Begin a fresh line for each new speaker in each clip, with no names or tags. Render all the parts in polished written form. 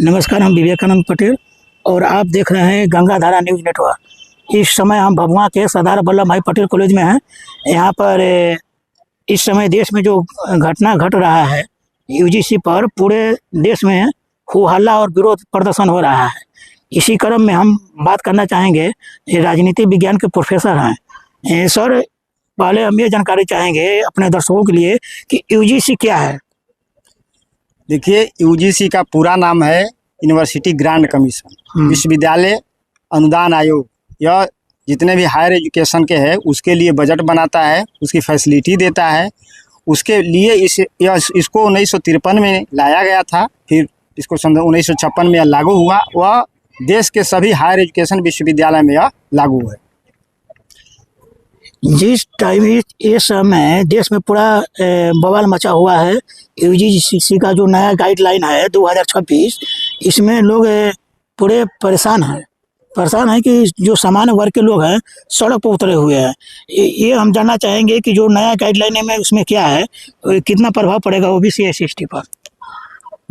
नमस्कार, हम विवेकानंद पटेल और आप देख रहे हैं गंगाधारा न्यूज़ नेटवर्क। इस समय हम भभुआ के सरदार वल्लभ भाई पटेल कॉलेज में हैं। यहाँ पर इस समय देश में जो घटना घट रहा है यूजीसी पर, पूरे देश में हो हल्ला और विरोध प्रदर्शन हो रहा है। इसी क्रम में हम बात करना चाहेंगे, राजनीति विज्ञान के प्रोफेसर हैं। सर, पहले हम ये जानकारी चाहेंगे अपने दर्शकों के लिए कि यूजीसी क्या है।
देखिए, यूजीसी का पूरा नाम है यूनिवर्सिटी ग्रांट कमीशन, विश्वविद्यालय अनुदान आयोग। यह जितने भी हायर एजुकेशन के हैं उसके लिए बजट बनाता है, उसकी फैसिलिटी देता है। उसके लिए इसको 1953 में लाया गया था, फिर इसको 1956 में लागू हुआ। वह देश के सभी हायर एजुकेशन विश्वविद्यालय में यह लागू है।
जिस टाइम इस समय देश में पूरा बवाल मचा हुआ है, यूजीसी का जो नया गाइडलाइन है 2026, इसमें लोग पूरे परेशान हैं कि जो सामान्य वर्ग के लोग हैं सड़क पर उतरे हुए हैं। ये हम जानना चाहेंगे कि जो नया गाइडलाइन है उसमें क्या है, कितना प्रभाव पड़ेगा ओबीसी एससी पर।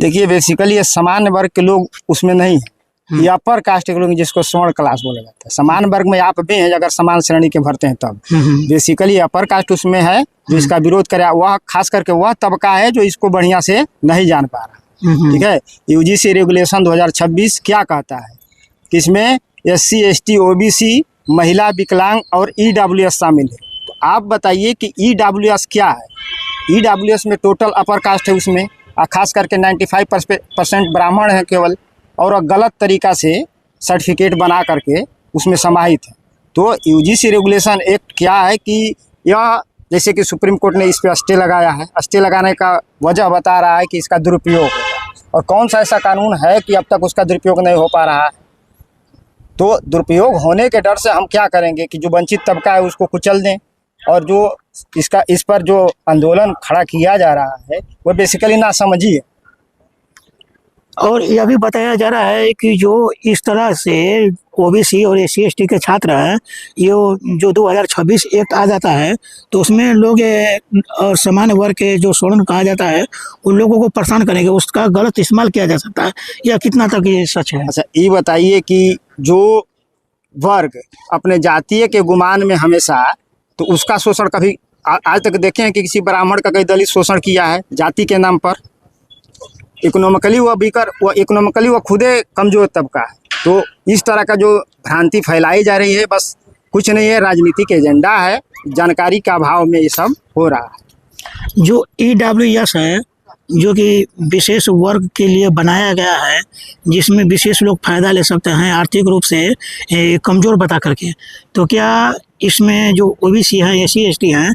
देखिए, बेसिकली ये सामान्य वर्ग के लोग उसमें नहीं है, ये अपर कास्ट के लोग जिसको स्वर्ण क्लास बोला जाता है। समान वर्ग में आप भी हैं, अगर समान श्रेणी के भरते हैं तब। बेसिकली अपर कास्ट उसमें है जो इसका विरोध करे। वह खास करके वह तबका है जो इसको बढ़िया से नहीं जान पा रहा। ठीक है, यूजीसी रेगुलेशन 2026 क्या कहता है कि इसमें एससी, एसटी, ओबीसी, महिला, विकलांग और ईडब्ल्यूएस शामिल है। तो आप बताइए कि ईडब्ल्यूएस क्या है। ईडब्ल्यूएस में टोटल अपर कास्ट है, उसमें खास करके 95% ब्राह्मण है केवल, और गलत तरीका से सर्टिफिकेट बना करके उसमें समाहित है। तो यूजीसी रेगुलेशन एक्ट क्या है कि यह, जैसे कि सुप्रीम कोर्ट ने इस पर स्टे लगाया है, स्टे लगाने का वजह बता रहा है कि इसका दुरुपयोग होगा। और कौन सा ऐसा कानून है कि अब तक उसका दुरुपयोग नहीं हो पा रहा है। तो दुरुपयोग होने के डर से हम क्या करेंगे कि जो वंचित तबका है उसको कुचल दें, और जो इस पर जो आंदोलन खड़ा किया जा रहा है वो बेसिकली नासमझी है।
और यह भी बताया जा रहा है कि जो इस तरह से ओबीसी और एससी एसटी के छात्र हैं, ये जो 2026 एक्ट आ जाता है तो उसमें लोग और सामान्य वर्ग के जो स्वर्ण कहा जाता है उन लोगों को परेशान करेंगे, उसका गलत इस्तेमाल किया जा सकता है। यह कितना तक ये सच है?
अच्छा, ये बताइए कि जो वर्ग अपने जातीय के गुमान में हमेशा, तो उसका शोषण कभी आज तक देखे हैं कि किसी ब्राह्मण का कई दलित शोषण किया है जाति के नाम पर? इकोनॉमिकली वह खुदे कमजोर तबका है। तो इस तरह का जो भ्रांति फैलाई जा रही है, बस कुछ नहीं है, राजनीतिक एजेंडा है, जानकारी का अभाव में ये सब हो रहा है।
जो ईडब्ल्यूएस है, जो कि विशेष वर्ग के लिए बनाया गया है, जिसमें विशेष लोग फ़ायदा ले सकते हैं आर्थिक रूप से कमज़ोर बता करके, तो क्या इसमें जो ओबीसी हैं, एससी एसटी हैं,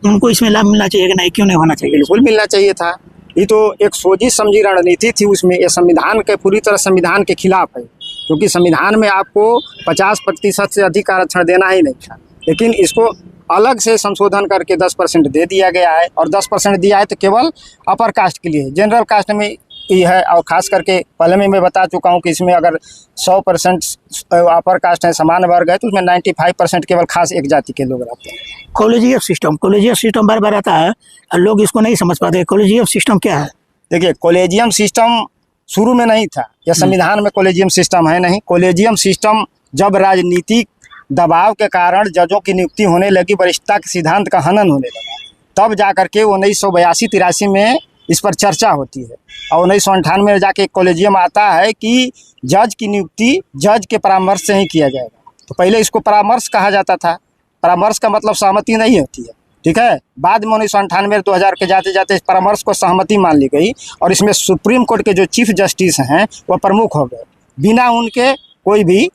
उनको इसमें लाभ मिलना चाहिए कि नहीं? क्यों नहीं होना चाहिए?
बिल्कुल मिलना चाहिए था। ये तो एक सोची समझी रणनीति थी उसमें। ये संविधान के पूरी तरह संविधान के खिलाफ है, क्योंकि संविधान में आपको 50% से अधिक आरक्षण देना ही नहीं था, लेकिन इसको अलग से संशोधन करके 10% दे दिया गया है। और 10% दिया है तो केवल अपर कास्ट के लिए, जनरल कास्ट में ये है। और खास करके पहले में मैं बता चुका हूँ कि इसमें अगर 100% अपर कास्ट है, समान वर्ग है, तो उसमें 95% केवल खास एक जाति के लोग रहते हैं।
कॉलेजियत सिस्टम बार बार आता है, लोग इसको नहीं समझ पाते। कॉलेजियत सिस्टम क्या है?
देखिए, कॉलेजियम सिस्टम शुरू में नहीं था, या संविधान में कॉलेजियम सिस्टम है नहीं। कॉलेजियम सिस्टम जब राजनीतिक दबाव के कारण जजों की नियुक्ति होने लगी, वरिष्ठता के सिद्धांत का हनन होने लगा, तब जाकर के 1982-83 में इस पर चर्चा होती है। और 1998 में जाके कॉलेजियम आता है कि जज की नियुक्ति जज के परामर्श से ही किया जाएगा। तो पहले इसको परामर्श कहा जाता था। परामर्श का मतलब सहमति नहीं होती है, ठीक है। बाद में 1998 2000 के जाते जाते इस परामर्श को सहमति मान ली गई, और इसमें सुप्रीम कोर्ट के जो चीफ जस्टिस हैं वह प्रमुख हो गए। बिना उनके कोई भी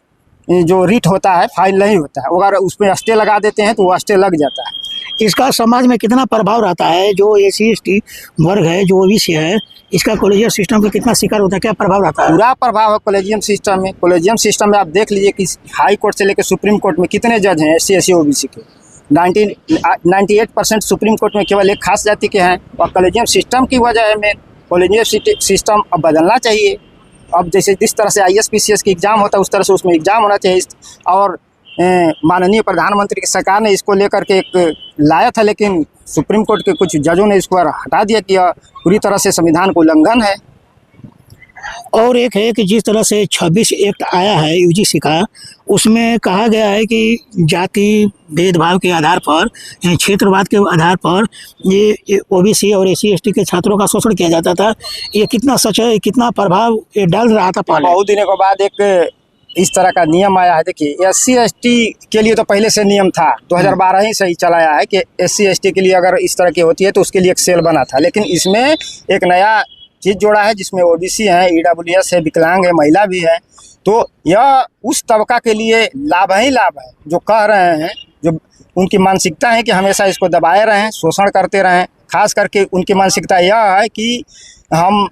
जो रिट होता है फाइल नहीं होता है। अगर उसमें स्टे लगा देते हैं तो वो स्टे लग जाता है।
इसका समाज में कितना प्रभाव रहता है? जो एससी एसटी वर्ग है, जो ओबीसी है, इसका कॉलेजियम सिस्टम पे कितना शिकार होता है? क्या प्रभाव रहता है?
पूरा प्रभाव है कॉलेजियम सिस्टम में। कॉलेजियम सिस्टम में आप देख लीजिए कि हाई कोर्ट से लेकर सुप्रीम कोर्ट में कितने जज हैं एससी एससी ओबीसी के। 98% सुप्रीम कोर्ट में केवल एक खास जाति के हैं, और कॉलेजियम सिस्टम की वजह है। मेन कॉलेजियम सिस्टम अब बदलना चाहिए। अब जैसे जिस तरह से IAS PCS की एग्ज़ाम होता है उस तरह से उसमें एग्ज़ाम होना चाहिए। और माननीय प्रधानमंत्री की सरकार ने इसको लेकर के एक लाया था, लेकिन सुप्रीम कोर्ट के कुछ जजों ने इसको हटा दिया कि पूरी तरह से संविधान का उल्लंघन है।
और एक है कि जिस तरह से 26 एक्ट आया है यूजीसी का, उसमें कहा गया है कि जाति भेदभाव के आधार पर, क्षेत्रवाद के आधार पर ये ओबीसी और एससी एसटी के छात्रों का शोषण किया जाता था। ये कितना सच है, कितना प्रभाव ये डाल रहा था पहले?
बहुत दिनों के बाद एक इस तरह का नियम आया है। देखिए, एससी एसटी के लिए तो पहले से नियम था, 2012 ही से ही चलाया है कि एससी एसटी के लिए अगर इस तरह की होती है तो उसके लिए एक सेल बना था। लेकिन इसमें एक नया चीज़ जोड़ा है जिसमें ओबीसी है, ईडब्ल्यूएस है, विकलांग है, महिला भी है। तो यह उस तबका के लिए लाभ ही लाभ है जो कह रहे हैं, जो उनकी मानसिकता है कि हमेशा इसको दबाए रहें, शोषण करते रहें। खास करके उनकी मानसिकता यह है कि हम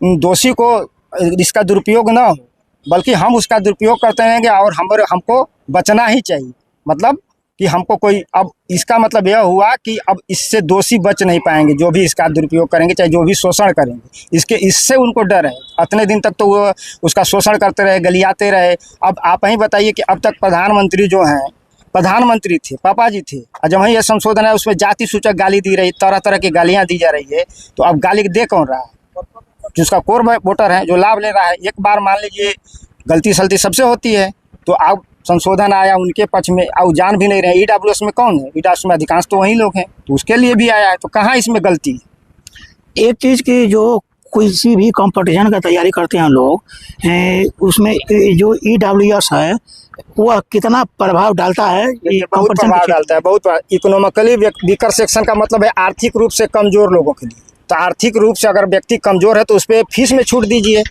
दोषी को इसका दुरुपयोग ना हो, बल्कि हम उसका दुरुपयोग करते रहेंगे और हमको बचना ही चाहिए। मतलब कि हमको कोई, अब इसका मतलब यह हुआ कि अब इससे दोषी बच नहीं पाएंगे, जो भी इसका दुरुपयोग करेंगे, चाहे जो भी शोषण करेंगे, इससे उनको डर है। इतने दिन तक तो वो उसका शोषण करते रहे, गलियाते रहे। अब आप ही बताइए कि अब तक प्रधानमंत्री जो हैं, प्रधानमंत्री थे, पापा जी थे, और जब यह संशोधन है उसमें जाति सूचक गाली दी रही, तरह तरह की गालियाँ दी जा रही है। तो अब गाली दे कौन रहा है? जिसका कोर वोटर है, जो लाभ ले रहा है। एक बार मान लीजिए गलती सलती सबसे होती है, तो अब संशोधन आया उनके पक्ष में, अब जान भी नहीं रहे ईडब्ल्यूएस में कौन है। ईडब्ल्यूएस में अधिकांश तो वही लोग हैं, तो उसके लिए भी आया है। तो कहाँ इसमें गलती है?
एक चीज़ की, जो किसी भी कंपटीशन का तैयारी करते हैं लोग, उसमें जो ईडब्ल्यूएस है वह कितना प्रभाव डालता है? ये
बहुत प्रभाव डालता है, बहुत। इकोनॉमिकली वीकर सेक्शन का मतलब है आर्थिक रूप से कमजोर लोगों के लिए। तो आर्थिक रूप से अगर व्यक्ति कमजोर है तो उस पर फीस में छूट दीजिए,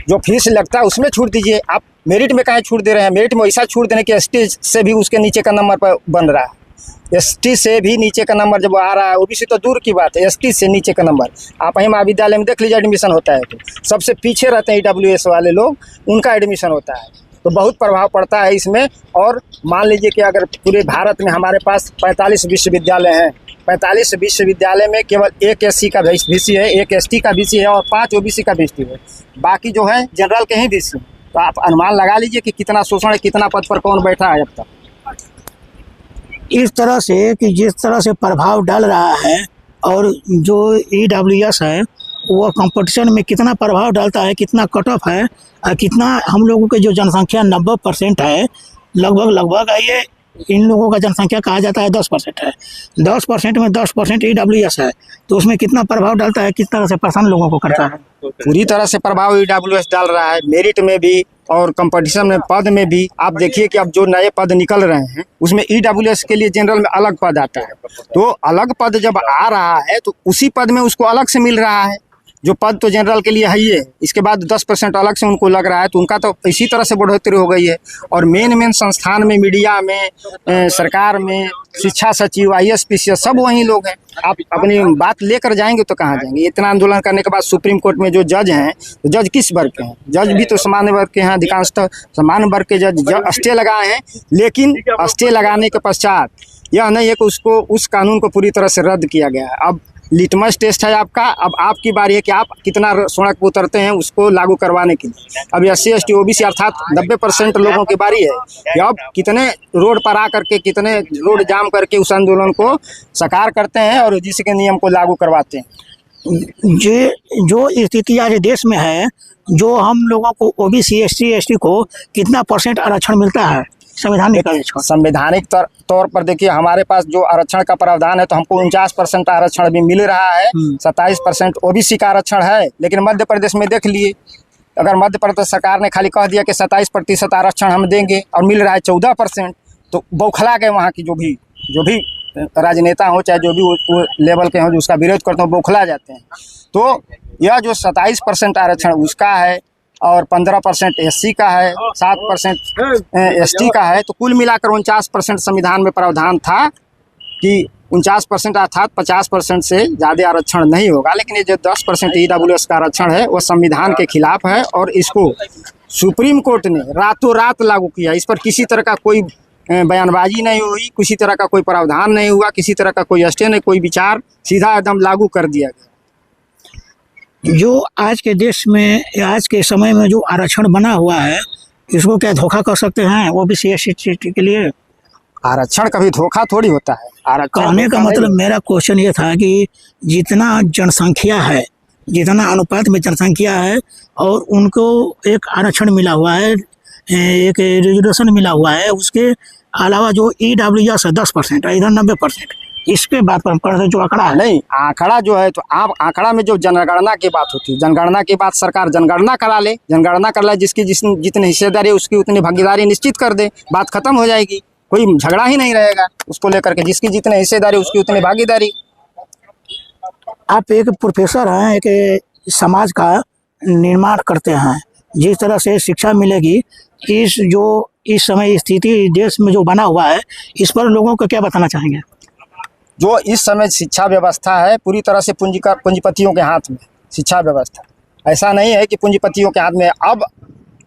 जो फीस लगता है उसमें छूट दीजिए। आप मेरिट में कहाँ छूट दे रहे हैं? मेरिट में वैसा छूट देने कि एसटी से भी उसके नीचे का नंबर पर बन रहा है। एसटी से भी नीचे का नंबर जब आ रहा है, ओबीसी तो दूर की बात है, एसटी से नीचे का नंबर आप वहीं महाविद्यालय में देख लीजिए, एडमिशन होता है तो सबसे पीछे रहते हैं ईडब्ल्यूएस वाले लोग, उनका एडमिशन होता है। तो बहुत प्रभाव पड़ता है इसमें। और मान लीजिए कि अगर पूरे भारत में हमारे पास 45 विश्वविद्यालय हैं, 45 विश्वविद्यालय में केवल एक एससी का वीसी है, एक एसटी का वीसी है और 5 ओबीसी का वीसी है। बाकी जो है जनरल के ही वीसी। तो आप अनुमान लगा लीजिए कि कितना शोषण है, कितना पद पर कौन बैठा है अब तक।
इस तरह से कि जिस तरह से प्रभाव डाल रहा है, और जो ईडब्ल्यूएस है वो कंपटीशन में कितना प्रभाव डालता है, कितना कट ऑफ है, कितना हम लोगों की जो जनसंख्या 90% है, लगभग ये इन लोगों का जनसंख्या कहा जाता है 10% है। 10% में 10% ईडब्ल्यूएस है, तो उसमें कितना प्रभाव डालता है, किस तरह से परेशान लोगों को करता है?
पूरी तरह से प्रभाव ईडब्ल्यूएस डाल रहा है, मेरिट में भी और कंपटीशन में, पद में भी। आप देखिए कि अब जो नए पद निकल रहे हैं उसमें ईडब्ल्यूएस के लिए जनरल में अलग पद आता है। तो अलग पद जब आ रहा है तो उसी पद में उसको अलग से मिल रहा है, जो पद तो जनरल के लिए है ही है। इसके बाद 10% अलग से उनको लग रहा है, तो उनका तो इसी तरह से बढ़ोतरी हो गई है। और मेन संस्थान में, मीडिया में, सरकार में, शिक्षा सचिव, IAS PCS सब वही लोग हैं। आप अपनी बात लेकर जाएंगे तो कहाँ जाएंगे? इतना आंदोलन करने के बाद सुप्रीम कोर्ट में जो जज हैं, तो जज किस वर्ग के हैं? जज भी तो सामान्य वर्ग के हैं, अधिकांशतः सामान्य वर्ग के जज स्टे लगाए हैं। लेकिन स्टे लगाने के पश्चात यह नहीं है कि उसको, उस कानून को पूरी तरह से रद्द किया गया है। अब लिटमस टेस्ट है आपका, अब आपकी बारी है कि आप कितना सड़क पर उतरते हैं उसको लागू करवाने के लिए। अब SC ST OBC अर्थात 90% लोगों की बारी है कि अब कितने रोड पर आकर के, कितने रोड जाम करके उस आंदोलन को साकार करते हैं और जिसके नियम को लागू करवाते हैं।
जो स्थिति आज देश में है, जो हम लोगों को OBC SC ST को कितना % आरक्षण मिलता है
संवैधानिक तौर पर? देखिए, हमारे पास जो आरक्षण का प्रावधान है तो हमको 49% आरक्षण भी मिल रहा है, 27% OBC का आरक्षण है। लेकिन मध्य प्रदेश में देख लिए, अगर मध्य प्रदेश सरकार ने खाली कह दिया कि 27% आरक्षण हम देंगे और मिल रहा है 14%, तो बौखला गए वहाँ की जो भी राजनेता हो, चाहे जो भी वो लेवल के हों, जो उसका विरोध करते हो, बौखला जाते हैं। तो यह जो 27% आरक्षण उसका है और 15% SC का है, 7% ST का है, तो कुल मिलाकर 49% संविधान में प्रावधान था कि 49% अर्थात 50% से ज़्यादा आरक्षण नहीं होगा। लेकिन ये जो 10% EWS का आरक्षण है वो संविधान के खिलाफ है और इसको सुप्रीम कोर्ट ने रातों रात लागू किया। इस पर किसी तरह का कोई बयानबाजी नहीं हुई, किसी तरह का कोई प्रावधान नहीं हुआ, किसी तरह का कोई स्टे नहीं, कोई विचार, सीधा एकदम लागू कर दिया गया।
जो आज के देश में, आज के समय में जो आरक्षण बना हुआ है, इसको क्या धोखा कर सकते हैं OBC SC के लिए?
आरक्षण कभी धोखा थोड़ी होता है।
कहने का मतलब मेरा क्वेश्चन ये था कि जितना जनसंख्या है, जितना अनुपात में जनसंख्या है और उनको एक आरक्षण मिला हुआ है, एक रिजर्वेशन मिला हुआ है, उसके अलावा जो EWS है 10% है, इधर 90%। इसके बात पर जो आंकड़ा है,
नहीं, आंकड़ा जो है तो आप आंकड़ा में जो जनगणना की बात होती है, जनगणना के बाद सरकार जनगणना करा ले, जनगणना कर ले, जिसकी जितनी हिस्सेदारी है उसकी उतनी भागीदारी निश्चित कर दे, बात खत्म हो जाएगी, कोई झगड़ा ही नहीं रहेगा उसको लेकर के, जिसकी जितनी हिस्सेदारी उसकी उतनी भागीदारी।
आप एक प्रोफेसर हैं, एक समाज का निर्माण करते हैं, जिस तरह से शिक्षा मिलेगी, इस समय स्थिति देश में जो बना हुआ है, इस पर लोगों को क्या बताना चाहेंगे?
जो इस समय शिक्षा व्यवस्था है पूरी तरह से पूंजीपतियों के हाथ में शिक्षा व्यवस्था, ऐसा नहीं है कि पूंजीपतियों के हाथ में। अब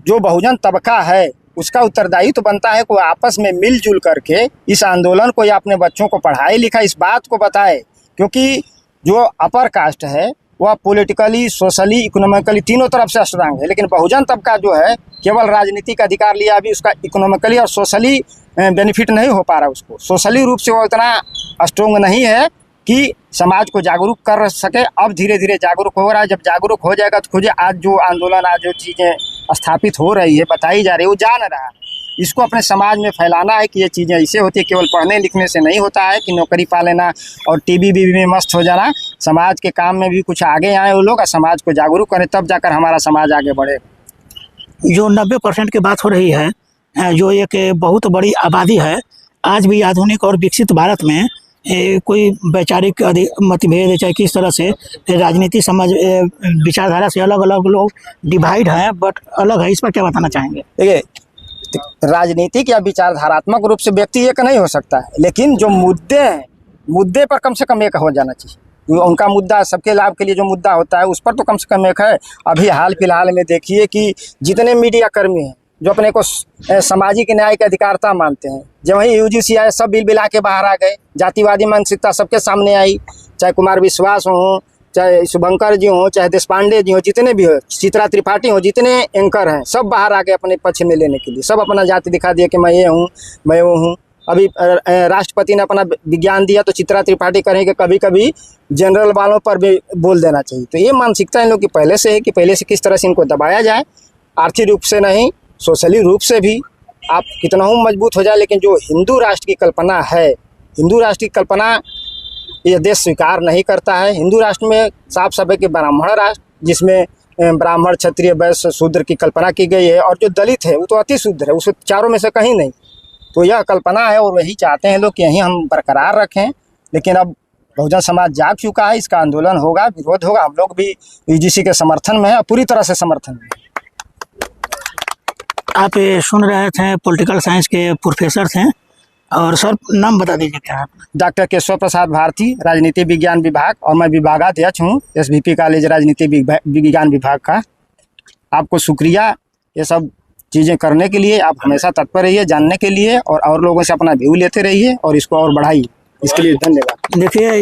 जो बहुजन तबका है उसका उत्तरदायित्व तो बनता है कि आपस में मिलजुल करके इस आंदोलन को या अपने बच्चों को पढ़ाई लिखाई इस बात को बताए, क्योंकि जो अपर कास्ट है वह पॉलिटिकली, सोशली, इकोनॉमिकली तीनों तरफ से स्ट्रांग है, लेकिन बहुजन तबका जो है केवल राजनीतिक अधिकार लिया, अभी उसका इकोनॉमिकली और सोशली बेनिफिट नहीं हो पा रहा, उसको सोशली रूप से वो इतना स्ट्रोंग नहीं है कि समाज को जागरूक कर सके। अब धीरे धीरे जागरूक हो रहा है, जब जागरूक हो जाएगा तो खुद आज जो आंदोलन, आज जो चीज़ें स्थापित हो रही है, बताई जा रही है, वो जान रहा है, इसको अपने समाज में फैलाना है कि ये चीज़ें ऐसे होती है, केवल पढ़ने लिखने से नहीं होता है कि नौकरी पा लेना और टीवी में मस्त हो जाना, समाज के काम में भी कुछ आगे आए वो लोग और समाज को जागरूक करें, तब जाकर हमारा समाज आगे बढ़े।
जो 90% की बात हो रही है, जो एक बहुत बड़ी आबादी है, आज भी आधुनिक और विकसित भारत में कोई वैचारिक मतभेद, चाहे किस तरह से राजनीति समझ विचारधारा से अलग अलग लोग डिवाइड हैं, बट अलग है, इस पर क्या बताना चाहेंगे?
देखिए, राजनीतिक या विचारधारात्मक रूप से व्यक्ति एक नहीं हो सकता है, लेकिन जो मुद्दे हैं, मुद्दे पर कम से कम एक हो जाना चाहिए। उनका मुद्दा सबके लाभ के लिए जो मुद्दा होता है उस पर तो कम से कम एक है। अभी हाल फिलहाल में देखिए कि जितने मीडिया कर्मी हैं जो अपने को सामाजिक न्याय के अधिकारता मानते हैं, जब वही UGC आए सब बिल बिला के बाहर आ गए, जातिवादी मानसिकता सबके सामने आई, चाहे कुमार विश्वास हो, चाहे शुभंकर जी हो, चाहे देशपांडे जी हो, जितने भी हो, चित्रा त्रिपाठी हो, जितने एंकर हैं सब बाहर आ गए अपने पक्ष में लेने के लिए, सब अपना जाति दिखा दिया कि मैं ये हूँ, मैं वो हूँ। अभी राष्ट्रपति ने अपना विज्ञान दिया तो चित्रा त्रिपाठी करें कि कभी कभी जनरल वालों पर भी बोल देना चाहिए। तो ये मानसिकता इन लोग की पहले से है कि पहले से किस तरह से इनको दबाया जाए, आर्थिक रूप से नहीं, सोशली रूप से भी आप कितना हो मजबूत हो जाए, लेकिन जो हिंदू राष्ट्र की कल्पना है, हिंदू राष्ट्र की कल्पना ये देश स्वीकार नहीं करता है। हिंदू राष्ट्र में साफ साफ है कि ब्राह्मण राष्ट्र, जिसमें ब्राह्मण, क्षत्रिय, वैश्य, शूद्र की कल्पना की गई है, और जो दलित है वो तो अति शूद्र है, उसको चारों में से कहीं नहीं। तो यह कल्पना है और वही चाहते हैं लोग कि यहीं हम बरकरार रखें। लेकिन अब बहुजन समाज जाग चुका है, इसका आंदोलन होगा, विरोध होगा। हम लोग भी UGC के समर्थन में है, पूरी तरह से समर्थन में।
आप सुन रहे थे पॉलिटिकल साइंस के प्रोफेसर थे, और सर नाम बता दीजिए क्या है?
डॉक्टर केशव प्रसाद भारती, राजनीति विज्ञान विभाग, और मैं विभागाध्यक्ष हूँ SVP कॉलेज राजनीति विज्ञान विभाग का। आपको शुक्रिया ये सब चीज़ें करने के लिए, आप हमेशा तत्पर रहिए जानने के लिए, और लोगों से अपना व्यू लेते रहिए और इसको और बढ़ाइए, इसके लिए धन्यवाद।
देखिए,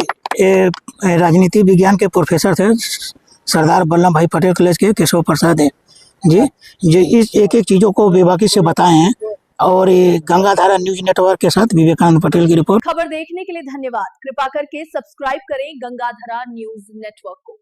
राजनीति विज्ञान के प्रोफेसर थे सरदार वल्लभ भाई पटेल कॉलेज के केशव प्रसाद जी, जो इस एक एक चीज़ों को बेबाकी से बताए हैं। और ये गंगाधारा न्यूज नेटवर्क के साथ विवेकानंद पटेल की रिपोर्ट।
खबर देखने के लिए धन्यवाद। कृपा करके सब्सक्राइब करें गंगाधारा न्यूज नेटवर्क को।